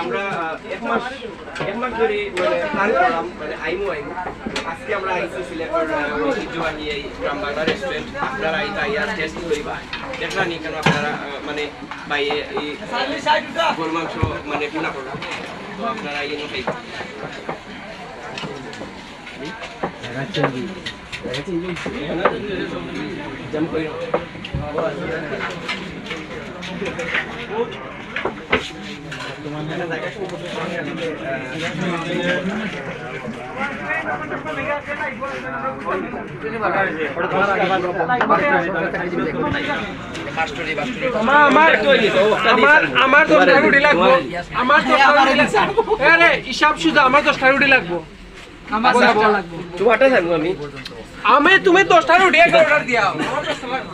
আমরা এক মাস ধরে প্ল্যান করলাম মানে আইমু আজকে আমরা আইসি সিলেটের ঐতিহ্যবাহী এই গ্রাম বাংলা রেস্টুরেন্ট আপনারা আইয়া টেস্ট করিবা দেখলাম নি কেন আপনারা মানে বাইরে এই গরু মাংস মানে পুনা করলাম তো আপনারা ইয়ে খাইবা জম কই আমার 10টা রুটি লাগবো আমার 10টা রুটি লাগবো আরে হিসাব সুদা আমার 10টা রুটি লাগবো আমার 10টা লাগবো চুয়াটা থাকবো আমি তুমি 10টা রুটি একটা অর্ডার দিও আমার 10টা লাগবো